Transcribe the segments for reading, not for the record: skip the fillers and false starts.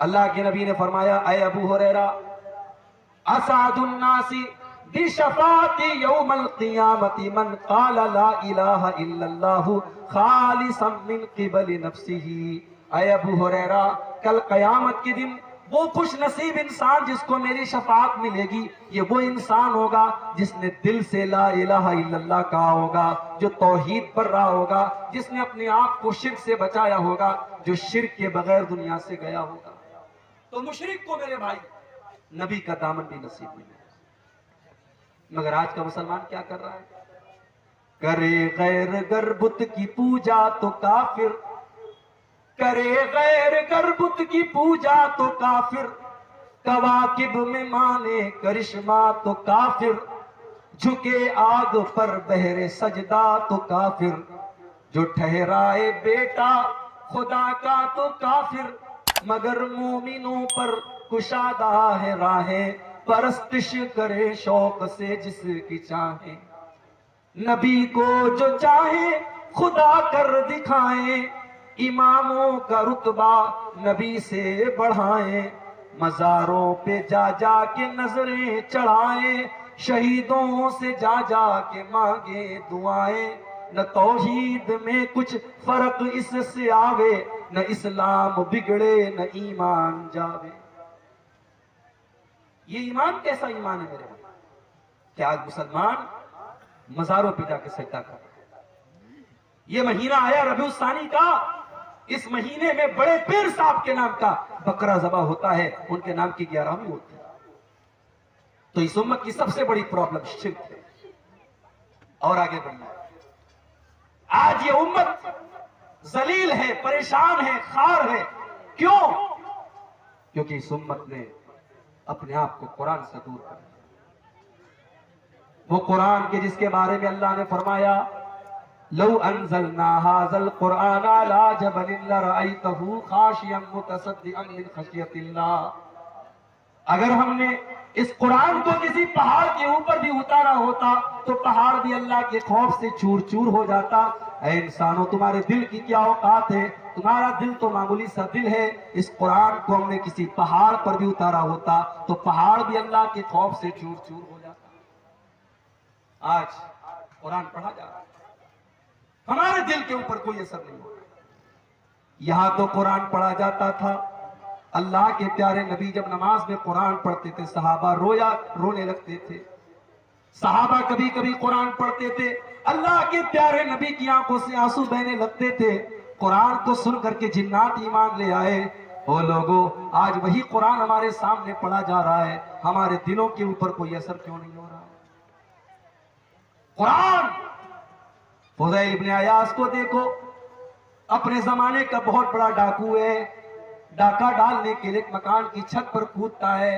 اللہ کے نبی نے فرمایا اے ابو ہریرہ اسعد الناس بشفاعت یوم القیامت من قال لا الہ الا اللہ خالصا من قبل نفسہ. اے ابو ہریرہ کل قیامت کے دن وہ خوش نصیب انسان جس کو میری شفاعت ملے گی یہ وہ انسان ہوگا جس نے دل سے لا الہ الا اللہ کہا ہوگا, جو توحید پر رہا ہوگا, جس نے اپنے آپ کو شرک سے بچایا ہوگا, جو شرک کے بغیر دنیا سے گیا ہوگا. تو مشرک کو میرے بھائی نبی کا دامن بھی نصیب نہیں ہے. مگر آج کا مسلمان کیا کر رہا ہے؟ کرے غیر گر بت کی پوجا تو کافر, کرے غیر گر بت کی پوجا تو کافر, کواکب میں مانے کرشمہ تو کافر, جھکے آگ پر بہرے سجدہ تو کافر, جو ٹھہرائے بیٹا خدا کا تو کافر, مگر مومنوں پر کشادہ ہے راہیں, پرستش کرے شوق سے جس کی چاہے. نبی کو جو چاہے خدا کر دکھائیں, اماموں کا رتبہ نبی سے بڑھائیں, مزاروں پہ جا جا کے نظریں چڑھائیں, شہیدوں سے جا جا کے مانگے دعائیں. نہ توحید میں کچھ فرق اس سے آوے, نہ اسلام بگڑے نہ ایمان جاوے. یہ ایمان کیسا ایمان ہے میرے بھائی؟ کہ آج مسلمان مزاروں پہ جا کے سجدہ کر رہے ہیں. یہ مہینہ آیا ربیع الثانی کا, اس مہینے میں بڑے پیر صاحب کے نام کا بکرا ذبح ہوتا ہے, ان کے نام کی 11ویں ہوتی ہے. تو اس امت کی سب سے بڑی پرابلم شرک ہے. اور آگے بڑھنا ہے. آج یہ امت ذلیل ہے, پریشان ہے, خار ہے. کیوں؟ کیونکہ اس امت نے اپنے آپ کو قرآن سے دور کر دیا. وہ قرآن کے جس کے بارے میں اللہ نے فرمایا لو انزلنا هذا القرآن على جبل لرأيته خاشعا متصدعا من خشية الله. اگر ہم نے اس قرآن کو کسی پہاڑ کے اوپر بھی اتارا ہوتا تو پہاڑ بھی اللہ کے خوف سے چور چور ہو جاتا. اے انسانوں, تمہارے دل کی کیا اوقات ہے؟ تمہارا دل تو معمولی سا دل ہے. اس قرآن کو ہم نے کسی پہاڑ پر بھی اتارا ہوتا تو پہاڑ بھی اللہ کے خوف سے چور چور ہو جاتا. آج قرآن پڑھا جا رہا ہے, ہمارے دل کے اوپر کوئی اثر نہیں ہو رہا. یہاں تو قرآن پڑھا جاتا تھا, اللہ کے پیارے نبی جب نماز میں قرآن پڑھتے تھے صحابہ رونے لگتے تھے. صحابہ کبھی کبھی قرآن پڑھتے تھے, اللہ کے پیارے نبی کی آنکھوں سے آنسو بہنے لگتے تھے. قرآن کو سن کر کے جنات ایمان لے آئے. وہ لوگوں, آج وہی قرآن ہمارے سامنے پڑھا جا رہا ہے, ہمارے دلوں کے اوپر کوئی اثر کیوں نہیں ہو رہا؟ قرآن فضیل ابن عیاض کو دیکھو, اپنے زمانے کا بہت بڑا ڈاکو ہے. ڈاکہ ڈالنے کے لیے مکان کی چھت پر کودتا ہے,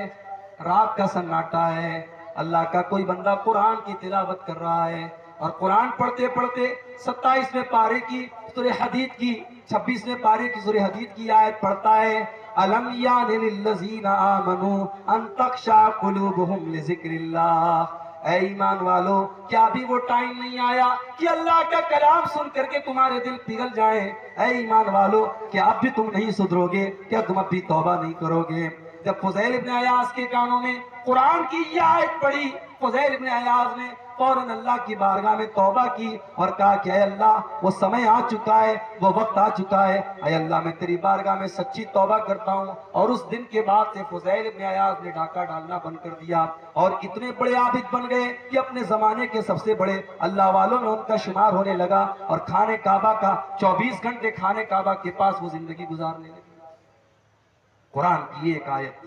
رات کا سناٹا ہے, اللہ کا کوئی بندہ قرآن کی تلاوت کر رہا ہے, اور قرآن پڑھتے پڑھتے 27ویں پارے کی سورہ حدید کی 26ویں پارے کی سورہ حدید کی آیت پڑھتا ہے الم یان للذین آمنوا ان تخشع قلوبہم لذکر اللہ. اے ایمان والو, کیا ابھی وہ ٹائم نہیں آیا کہ اللہ کا کلام سن کر کے تمہارے دل پگھل جائیں؟ اے ایمان والو, کیا اب بھی تم نہیں سدھرو گے؟ کیا تم اب بھی توبہ نہیں کرو گے؟ جب فضیل ابن عیاض کے کانوں میں قرآن کی یہ آیت پڑھی, فضیل ابن عیاض نے فوراً اللہ کی بارگاہ میں توبہ کی اور کہا کہ اے اللہ, وہ سمے آ چکا ہے, وہ وقت آ چکا ہے. اے اللہ, میں تیری بارگاہ میں سچی توبہ کرتا ہوں. اور اس دن کے بعد سے فضیل ابن عیاض نے ڈاکہ ڈالنا بند کر دیا, اور اتنے بڑے عابد بن گئے کہ اپنے زمانے کے سب سے بڑے اللہ والوں میں ان کا شمار ہونے لگا, اور کھانے کعبہ کا 24 گھنٹے کھانے کعبہ کے پاس وہ زندگی گزارنے لگے. قرآن کی ایک آیت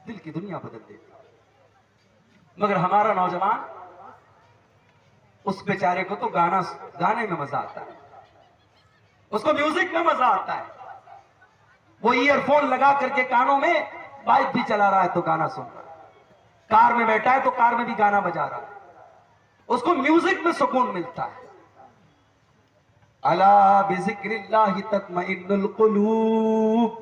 دل کی دنیا بدل دیتی. مگر ہمارا نوجوان, اس بیچارے کو تو گانے میں مزہ آتا ہے, اس کو میوزک میں مزہ آتا ہے. وہ ایئر فون لگا کر کے کانوں میں بائک بھی چلا رہا ہے تو گانا سن رہا ہے, کار میں بیٹھا ہے تو کار میں بھی گانا بجا رہا ہے, اس کو میوزک میں سکون ملتا ہے. الا بذکر اللہ تطمئن القلوب,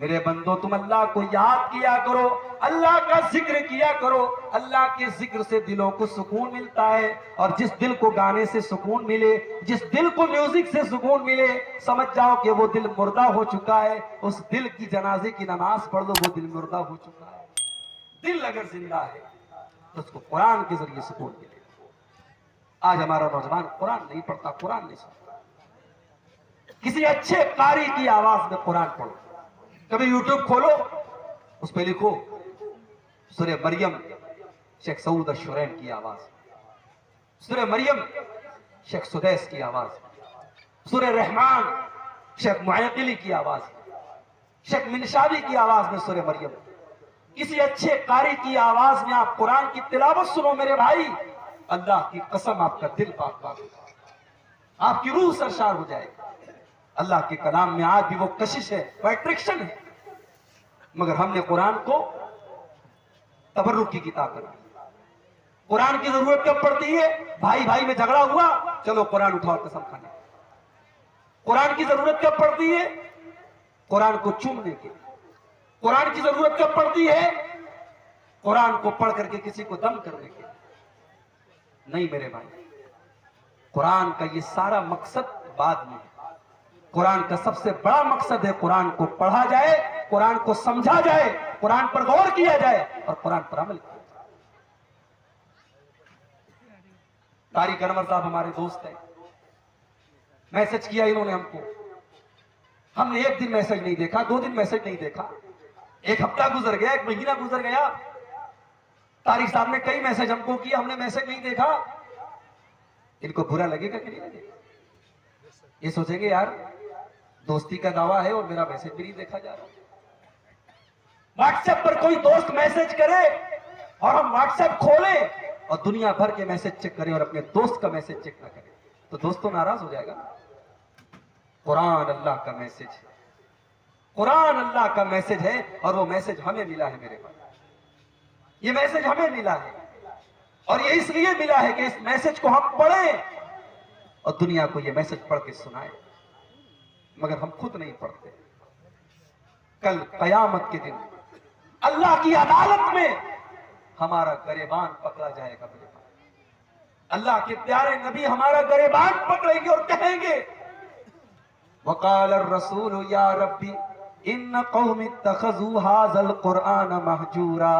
میرے بندو تم اللہ کو یاد کیا کرو، اللہ کا ذکر کیا کرو، اللہ کے ذکر سے دلوں کو سکون ملتا ہے، اور جس دل کو گانے سے سکون ملے، جس دل کو میوزک سے سکون ملے، سمجھ جاؤ کہ وہ دل مردہ ہو چکا ہے، اس دل کی جنازے کی نماز پڑھ لو، وہ دل مردہ ہو چکا ہے۔ دل اگر زندہ ہے تو اس کو قرآن کے ذریعے سکون ملے۔ آج ہمارا نوجوان قرآن نہیں پڑھتا، قرآن نہیں سنتا۔ کسی اچھے قاری کی آواز میں قرآن پڑھو، کبھی یوٹیوب کھولو، اس پہ لکھو سورہ مریم شیخ سعود الشرین کی آواز، سورہ مریم شیخ سدیس کی آواز، سورہ رحمان شیخ معیقلی کی آواز، شیخ منشاوی کی آواز میں سورہ مریم۔ کسی اچھے قاری کی آواز میں آپ قرآن کی تلاوت سنو میرے بھائی، اللہ کی قسم آپ کا دل پاک پاک ہوگا، آپ کی روح سرشار ہو جائے گا۔ اللہ کے کلام میں آج بھی وہ کشش ہے، وہ اٹریکشن ہے، مگر ہم نے قرآن کو تبرک کی کتاب کر دی۔ قرآن کی ضرورت کب پڑتی ہے؟ بھائی بھائی میں جھگڑا ہوا، چلو قرآن اٹھاؤ قسم کھانے۔ قرآن کی ضرورت کب پڑتی ہے؟ قرآن کو چومنے کے۔ قرآن کی ضرورت کب پڑتی ہے؟ قرآن کو پڑھ کر کے کسی کو دم کرنے کے۔ نہیں میرے بھائی، قرآن کا یہ سارا مقصد بعد میں ہے۔ قرآن کا سب سے بڑا مقصد ہے قرآن کو پڑھا جائے، قرآن کو سمجھا جائے، قرآن پر غور کیا جائے اور قرآن پر عمل کیا جائے۔ طارق انور صاحب ہمارے دوست ہیں، میسج کیا انہوں نے ہم کو، ہم نے ایک دن میسج نہیں دیکھا، 2 دن میسج نہیں دیکھا، ایک ہفتہ گزر گیا، 1 مہینہ گزر گیا، طارق صاحب نے کئی میسج ہم کو کیا، ہم نے میسج نہیں دیکھا۔ ان کو برا لگے گا کہ نہیں لگے گا؟ یہ سوچیں گے یار دوستی کا دعویٰ ہے اور میرا میسج بھی نہیں دیکھا جا رہا۔ واٹس ایپ پر کوئی دوست میسج کرے اور ہم واٹس ایپ کھولیں اور دنیا بھر کے میسج چیک کریں اور اپنے دوست کا میسج چیک نہ کریں تو دوست تو ناراض ہو جائے گا۔ قرآن اللہ کا میسج ہے، قرآن اللہ کا میسج ہے، اور وہ میسج ہمیں ملا ہے میرے بھائی، یہ میسج ہمیں ملا ہے، اور یہ اس لیے ملا ہے کہ اس میسج کو ہم پڑھیں اور دنیا کو یہ میسج پڑھ کے سنائیں، مگر ہم خود نہیں پڑھتے۔ کل قیامت کے دن اللہ کی عدالت میں ہمارا گریبان پکڑا جائے گا میرے بھائی، اللہ کے پیارے نبی ہمارا گریبان پکڑیں گے اور کہیں گے وقال الرسول یا ربی ان قوم اتخذوا هذا القرآن مہجورا۔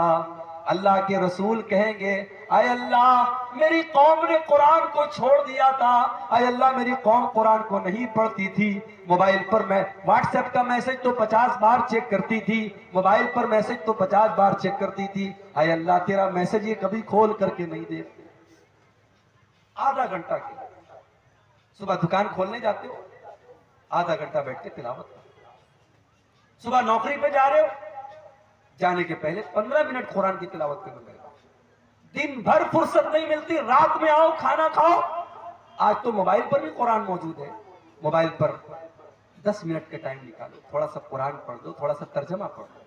اللہ کے رسول کہیں گے اے اللہ میری قوم نے قرآن کو چھوڑ دیا تھا، اے اللہ میری قوم قرآن کو نہیں پڑھتی تھی، موبائل پر میں واٹس ایپ کا میسج تو 50 بار چیک کرتی تھی، موبائل پر میسج تو 50 بار چیک کرتی تھی، اے اللہ تیرا میسج یہ کبھی کھول کر کے نہیں دیکھتے۔ آدھا گھنٹہ کے صبح دکان کھولنے جاتے ہو، آدھا گھنٹہ بیٹھ کے تلاوت کرو، صبح نوکری پہ جا رہے ہو، جانے کے پہلے 15 منٹ قرآن کی تلاوت کرنے لگا، دن بھر فرصت نہیں ملتی، رات میں آؤ کھانا کھاؤ۔ آج تو موبائل پر بھی قرآن موجود ہے، موبائل پر 10 منٹ کے ٹائم نکالو، تھوڑا سا قرآن پڑھ دو، تھوڑا سا ترجمہ پڑھ دو۔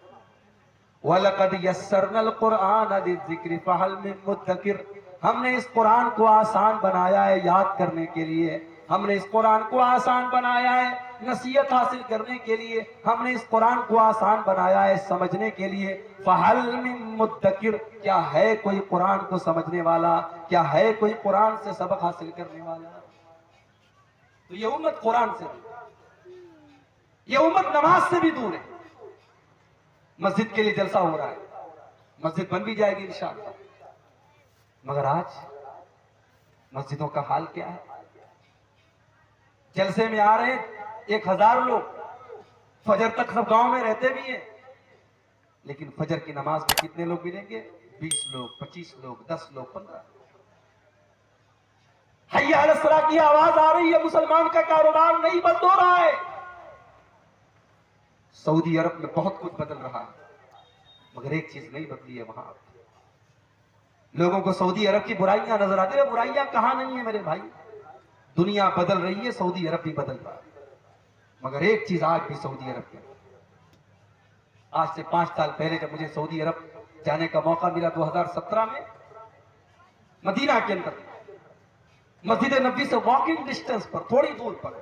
وَلَقَدْ يَسَّرْنَا الْقُرْآنَ لِلذِّكْرِ فَهَلْ مِن مُدَّكِرٍ۔ ہم نے اس قرآن کو آسان بنایا ہے یاد کرنے کے لیے، ہم نے اس قرآن کو آسان بنایا ہے نصیحت حاصل کرنے کے لیے، ہم نے اس قرآن کو آسان بنایا ہے سمجھنے کے لیے۔ فَهَلْ مِن مُدَّكِرٍ، کیا ہے کوئی قرآن کو سمجھنے والا، کیا ہے کوئی قرآن سے سبق حاصل کرنے والا؟ تو یہ امت قرآن سے دور ہے، یہ امت نماز سے بھی دور ہے۔ مسجد کے لیے جلسہ ہو رہا ہے، مسجد بن بھی جائے گی انشاءاللہ، مگر آج مسجدوں کا حال کیا ہے؟ جلسے میں آ رہے 1000 لوگ، فجر تک سب گاؤں میں رہتے بھی ہیں، لیکن فجر کی نماز میں کتنے لوگ ملیں گے؟ 20 لوگ، 25 لوگ، 10 لوگ، 15۔ حی علی الصلاۃ کی آواز آ رہی ہے، مسلمان کا کاروبار نہیں بند ہو رہا ہے۔ سعودی عرب میں بہت کچھ بدل رہا ہے، مگر ایک چیز نہیں بدلی ہے وہاں۔ لوگوں کو سعودی عرب کی برائیاں نظر آتی ہیں، برائیاں کہاں نہیں ہیں میرے بھائی، دنیا بدل رہی ہے، سعودی عرب بھی بدل رہا ہے، مگر ایک چیز آج بھی سعودی عرب کے، آج سے 5 سال پہلے جب مجھے سعودی عرب جانے کا موقع ملا 2017 میں، مدینہ کے اندر مسجد نبوی سے واکنگ ڈسٹنس پر، تھوڑی دور پر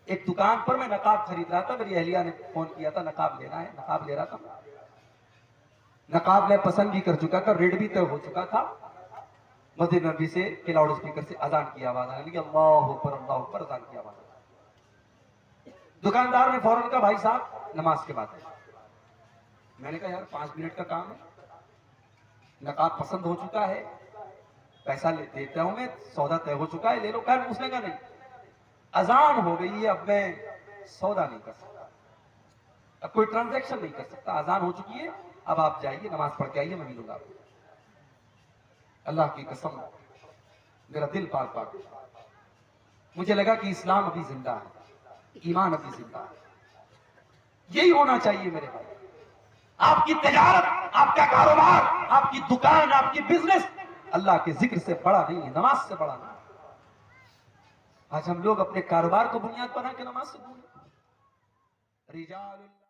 ایک دکان پر میں نقاب خرید رہا تھا، میری اہلیہ نے فون کیا تھا نقاب لینا ہے، نقاب لے رہا تھا، نقاب میں پسند بھی کر چکا تھا، ریٹ بھی طے ہو چکا تھا. مسجد نبی سے کہ لاؤڈ اسپیکر سے اذان کی آواز آنے لگی، اللہ اکبر اذان کی آواز. دکاندار نے فوراً کہا بھائی صاحب نماز کے بعد. میں نے کہا یار 5 منٹ کا کام ہے، نقاب پسند ہو چکا ہے، پیسہ دیتا ہوں میں، سودا طے ہو چکا ہے، لے لو. اس نے کہا نہیں، اذان ہو گئی ہے، اب میں سودا نہیں کر سکتا، اب کوئی ٹرانزیکشن نہیں کر سکتا، اذان ہو چکی ہے، اب آپ جائیے نماز پڑھ کے آئیے، میں ملوں گا. اللہ کی قسم میرا دل پاک پاک، مجھے لگا کہ اسلام ابھی زندہ ہے، ایمان ابھی زندہ ہے. یہی ہونا چاہیے میرے بھائی. آپ کی تجارت، آپ کا کاروبار، آپ کی دکان، آپ کی بزنس اللہ کے ذکر سے بڑا نہیں ہے، نماز سے بڑا نہیں. آج ہم لوگ اپنے کاروبار کو بنیاد بنا کے نماز سے دور ہیں. رجال